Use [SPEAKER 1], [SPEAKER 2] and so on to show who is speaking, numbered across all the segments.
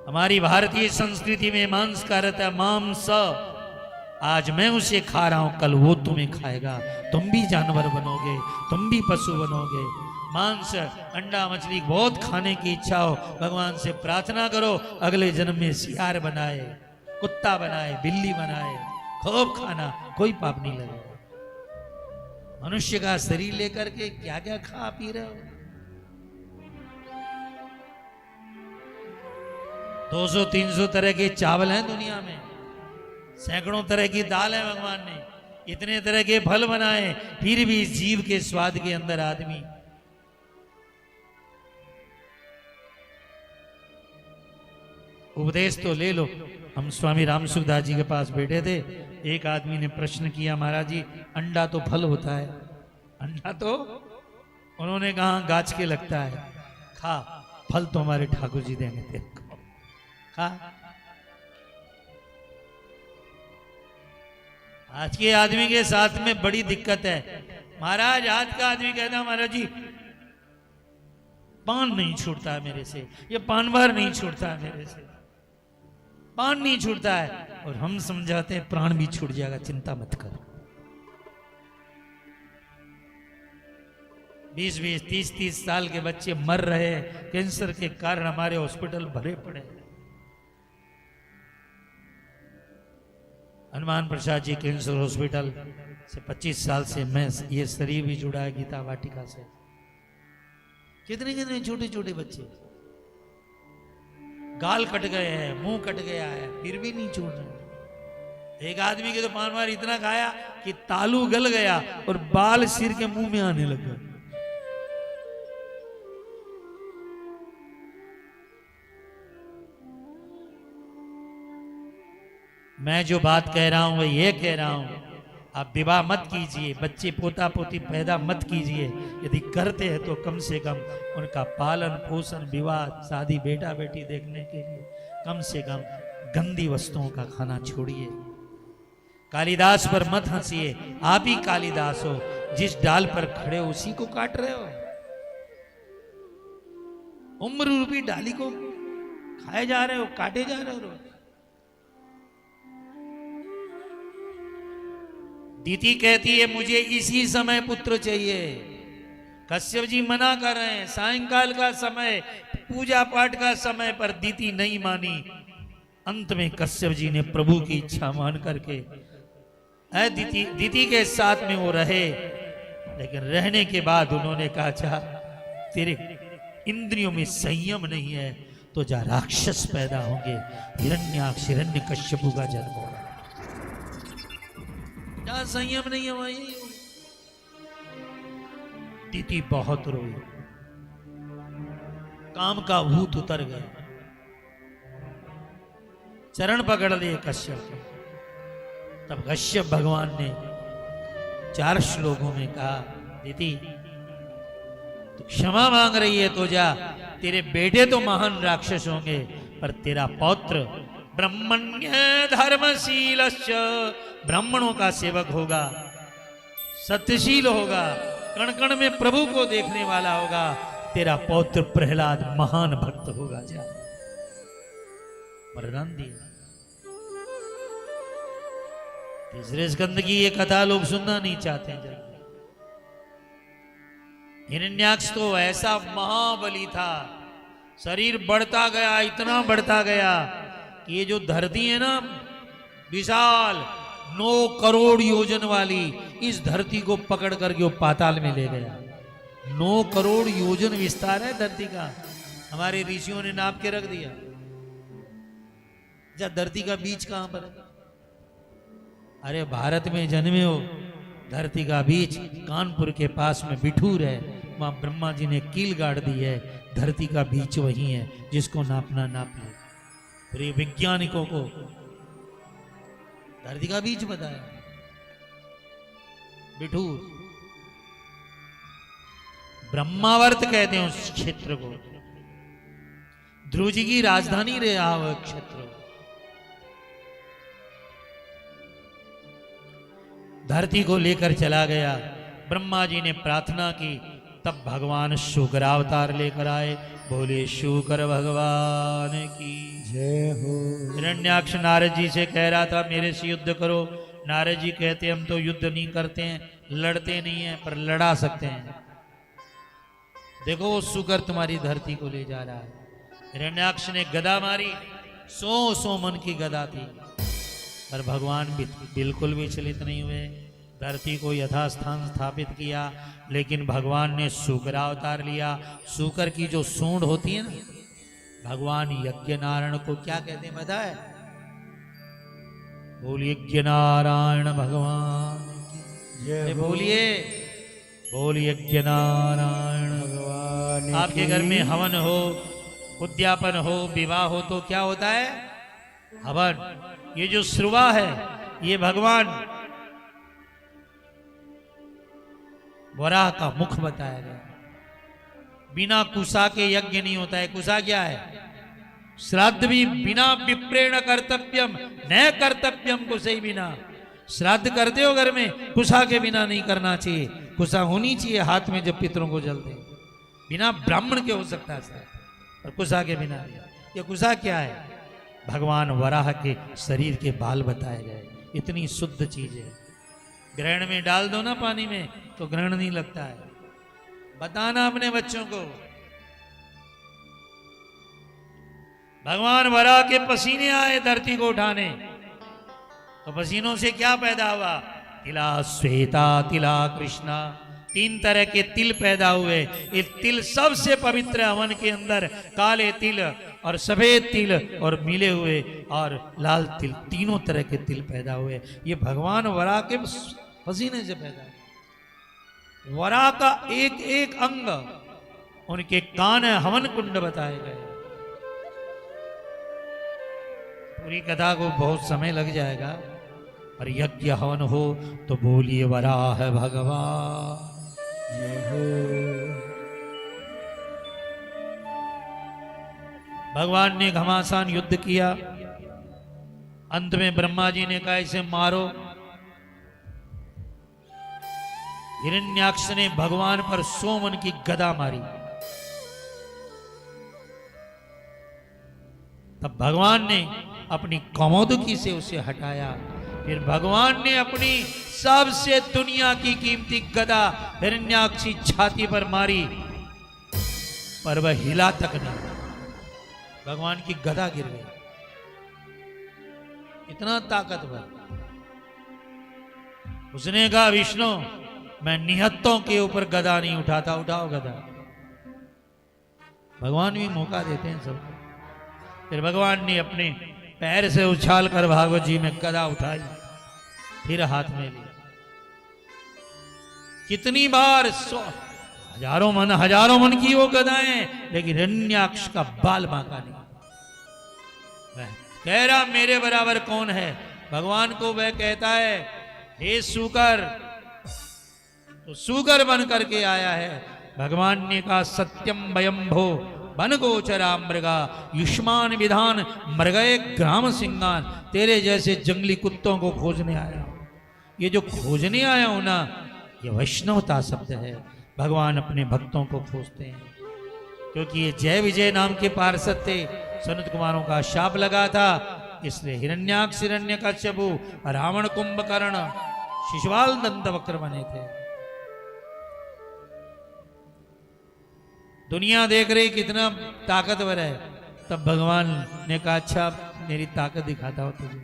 [SPEAKER 1] हमारी भारतीय संस्कृति में मांस का रहता है मांस। आज मैं उसे खा रहा हूं, कल वो तुम्हें खाएगा, तुम भी जानवर बनोगे, तुम भी पशु बनोगे। मांस, अंडा, मछली बहुत खाने की इच्छा हो, भगवान से प्रार्थना करो अगले जन्म में सियार बनाए, कुत्ता बनाए, बिल्ली बनाए, खूब खाना, कोई पाप नहीं लगेगा। मनुष्य का शरीर लेकर के क्या क्या खा पी रहे हो। 200-300 तरह के चावल हैं दुनिया में, सैकड़ों तरह की दाल है, भगवान ने इतने तरह के फल बनाए, फिर भी इस जीव के स्वाद के अंदर आदमी उपदेश तो ले लो। हम स्वामी रामसुखदास जी के पास बैठे थे, एक आदमी ने प्रश्न किया, महाराज जी अंडा तो फल होता है, अंडा तो, उन्होंने कहा गाछ के लगता है, खा, फल तो हमारे ठाकुर जी देंगे तेरे को, खा। आज के आदमी के साथ में बड़ी दिक्कत है महाराज। आज का आदमी कहता है महाराज जी पान नहीं छूटता है मेरे से, ये पान भर नहीं छूटता है मेरे से, पान नहीं छूटता है। और हम समझाते हैं प्राण भी छूट जाएगा, चिंता मत कर। 20-20, 30-30 साल के बच्चे मर रहे हैं कैंसर के कारण, हमारे हॉस्पिटल भरे पड़े। हनुमान प्रसाद जी कैंसर हॉस्पिटल से 25 साल से मैं, ये शरीर भी जुड़ा है गीता वाटिका से। कितने कितने छोटे छोटे बच्चे, गाल कट गए हैं, मुंह कट गया है, फिर भी नहीं छोड़ रहे। एक आदमी के तो पान मार इतना खाया कि तालू गल गया और बाल सिर के मुंह में आने लगा। मैं जो बात कह रहा हूं वह ये कह रहा हूं, आप विवाह मत कीजिए, बच्चे पोता पोती पैदा मत कीजिए, यदि करते हैं तो कम से कम उनका पालन पोषण, विवाह शादी, बेटा बेटी देखने के लिए कम से कम गंदी वस्तुओं का खाना छोड़िए। कालिदास पर मत हंसिए, आप ही कालिदास हो, जिस डाल पर खड़े हो उसी को काट रहे हो। उम्र रूपी डाली को खाए जा रहे हो, काटे जा रहे हो। दीति कहती है मुझे इसी समय पुत्र चाहिए। कश्यप जी मना कर रहे हैं, सायंकाल का समय, पूजा पाठ का समय, पर दीति नहीं मानी। अंत में कश्यप जी ने प्रभु की इच्छा मान करके दीति के साथ में वो रहे, लेकिन रहने के बाद उन्होंने कहा अच्छा तेरे इंद्रियों में संयम नहीं है तो जा राक्षस पैदा होंगे, हिरण्याक्ष हिरण्यकश्यप का जन्म होगा। जहां संयम नहीं है वहीं दीति बहुत रोई, काम का भूत उतर गया, चरण पकड़ लिए कश्यप। तब कश्यप भगवान ने 4 श्लोकों में कहा दीति तू क्षमा मांग रही है तो जा, तेरे बेटे तो महान राक्षस होंगे पर तेरा पौत्र ब्रह्मण्य धर्मशीलश्च, ब्राह्मणों का सेवक होगा, सत्यशील होगा, कण कण में प्रभु को देखने वाला होगा, तेरा पौत्र प्रहलाद महान भक्त होगा। जा वरदान दिया। तीसरे स्कंद की ये कथा लोग सुनना नहीं चाहते हैं। हिरण्याक्ष तो ऐसा महाबली था, शरीर बढ़ता गया, इतना बढ़ता गया कि ये जो धरती है ना विशाल 9 करोड़ योजन वाली, इस धरती को पकड़ करके वो पाताल में ले गया। 9 करोड़ योजन विस्तार है धरती का, हमारे ऋषियों ने नाप के रख दिया। जब धरती का बीच कहां पर है? अरे भारत में जन्मे हो, धरती का बीच कानपुर के पास में बिठूर है, वहां ब्रह्मा जी ने कील गाड़ दी है, धरती का बीच वही है, जिसको नापना नाप लो। फिर वैज्ञानिकों को धरती का बीच बताया बिठूर, ब्रह्मावर्त कहते हैं उस क्षेत्र को, ध्रुव जी की राजधानी रहा वह क्षेत्र। धरती को लेकर चला गया, ब्रह्मा जी ने प्रार्थना की तब भगवान शुकर अवतार लेकर आए। बोले शुकर भगवान की
[SPEAKER 2] जय हो।
[SPEAKER 1] हिरण्याक्ष नारद जी से कह रहा था मेरे से युद्ध करो। नारद जी कहते हम तो युद्ध नहीं करते हैं, लड़ते नहीं हैं, पर लड़ा सकते हैं। देखो वो शुकर तुम्हारी धरती को ले जा रहा है। हिरण्याक्ष ने गदा मारी, 100 मन की गदा थी, पर भगवान बिल्कुल विचलित नहीं हुए। धरती को यथास्थान स्थापित किया। लेकिन भगवान ने शुकर अवतार लिया। शुकर की जो सूंड होती है ना, भगवान यज्ञ नारायण को क्या कहते हैं पता है? बोलिए यज्ञ नारायण भगवान की जय। बोलिए बोलिए यज्ञ नारायण
[SPEAKER 2] भगवान।
[SPEAKER 1] आपके घर में हवन हो, उद्यापन हो, विवाह हो तो क्या होता है? हवन। ये जो श्रुवा है ये भगवान वराह का मुख बताया गया। बिना कुशा के यज्ञ नहीं होता है। कुशा क्या है? श्राद्ध भी बिना विप्रेण कर्तव्यम न कर्तव्यम कुशे बिना। श्राद्ध करते हो घर में, कुशा के बिना नहीं करना चाहिए। कुशा होनी चाहिए हाथ में जब पितरों को जलते। बिना ब्राह्मण के हो सकता है श्राद्ध, और कुशा के बिना नहीं। ये कुशा क्या है? भगवान वराह के शरीर के बाल बताए गए। इतनी शुद्ध चीज है। ग्रहण में डाल दो ना पानी में तो ग्रहण नहीं लगता है। बताना अपने बच्चों को। भगवान वराह के पसीने आए धरती को उठाने, तो पसीनों से क्या पैदा हुआ? तिला श्वेता तिला कृष्णा। 3 तरह के तिल पैदा हुए। ये तिल सबसे पवित्र हवन के अंदर काले तिल और सफेद तिल और मिले हुए और लाल तिल, तीनों तरह के तिल पैदा हुए। ये भगवान वराह के पसीने से पैदा हुए। वराह का एक एक अंग, उनके कान हवन कुंड बताए गए। पूरी कथा को बहुत समय लग जाएगा, पर यज्ञ हवन हो तो बोलिए वराह भगवान
[SPEAKER 2] जय हो।
[SPEAKER 1] भगवान ने घमासान युद्ध किया। अंत में ब्रह्मा जी ने कहा इसे मारो। हिरण्याक्ष ने भगवान पर 100 मन की गदा मारी। तब भगवान ने अपनी कौमोदकी से उसे हटाया। फिर भगवान ने अपनी सबसे दुनिया की कीमती गदा हिरण्याक्ष की छाती पर मारी, पर वह हिला तक नहीं। भगवान की गदा गिर गई। इतना ताकतवर। उसने कहा विष्णु मैं निहत्तों के ऊपर गदा नहीं उठाता, उठाओ गदा। भगवान भी मौका देते हैं सब। फिर भगवान ने अपने पैर से उछाल कर भागवत जी में गदा उठाई, फिर हाथ में ली। कितनी बार हजारों मन की वो गदाएं, लेकिन हिरण्याक्ष का बाल बांका नहीं। वह कह रहा मेरे बराबर कौन है? भगवान को वह कहता है हे सूकर, तो सूकर बन करके आया है। भगवान ने कहा सत्यम वयंभो वन गोचरा मृगा युष्मान विधान मृगये ग्राम सिंगान। तेरे जैसे जंगली कुत्तों को खोजने आया हूं। ये जो खोजने आया हूं ना, ये वैष्णवता शब्द है। भगवान अपने भक्तों को खोजते हैं, क्योंकि ये जय विजय नाम के पार्षद थे। सनत कुमारों का शाप लगा था, इसलिए हिरण्याक्ष हिरण्यकश्यपु रावण कुंभकर्ण शिशुपाल दंत वक्र बने थे। दुनिया देख रही कितना ताकतवर है। तब भगवान ने कहा अच्छा मेरी ताकत दिखाता हो तुझे।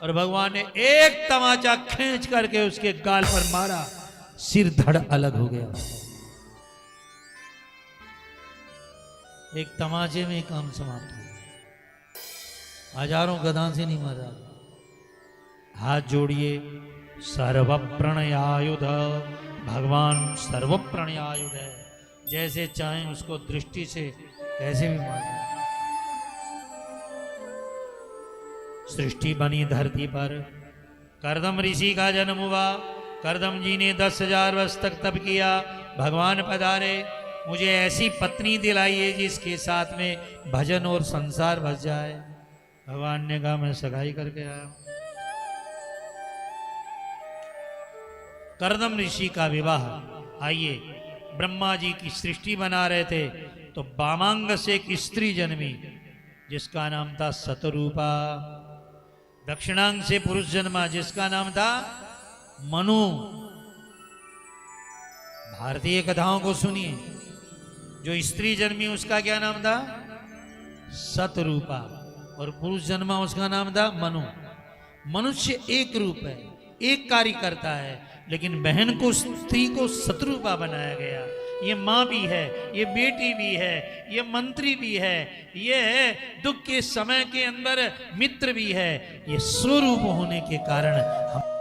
[SPEAKER 1] और भगवान ने एक तमाचा खींच करके उसके गाल पर मारा, सिर धड़ अलग हो गया। एक तमाचे में काम समाप्त हो गया। हजारों गदा से नहीं मारा। हाथ जोड़िए। सर्व प्रणयायुध। भगवान सर्व प्रणयायुध है। जैसे चाहें उसको दृष्टि से कैसे भी मार। सृष्टि बनी धरती पर। करदम ऋषि का जन्म हुआ। करदम जी ने 10,000 वर्ष तक तप किया। भगवान पधारे, मुझे ऐसी पत्नी दिलाइए जिसके साथ में भजन और संसार बस जाए। भगवान ने कहा मैं सगाई करके आया हूं। करदम ऋषि का विवाह। आइए ब्रह्मा जी की सृष्टि बना रहे थे तो वामांग से एक स्त्री जन्मी जिसका नाम था सतरूपा। दक्षिणांग से पुरुष जन्मा जिसका नाम था मनु। भारतीय कथाओं को सुनिए, जो स्त्री जन्मी उसका क्या नाम था? सतरूपा। और पुरुष जन्मा उसका नाम था मनु। मनुष्य एक रूप है, एक कार्य करता है, लेकिन बहन को, स्त्री को सतरूपा बनाया गया। ये माँ भी है, ये बेटी भी है, ये मंत्री भी है, ये दुख के समय के अंदर मित्र भी है। ये स्वरूप होने के कारण हम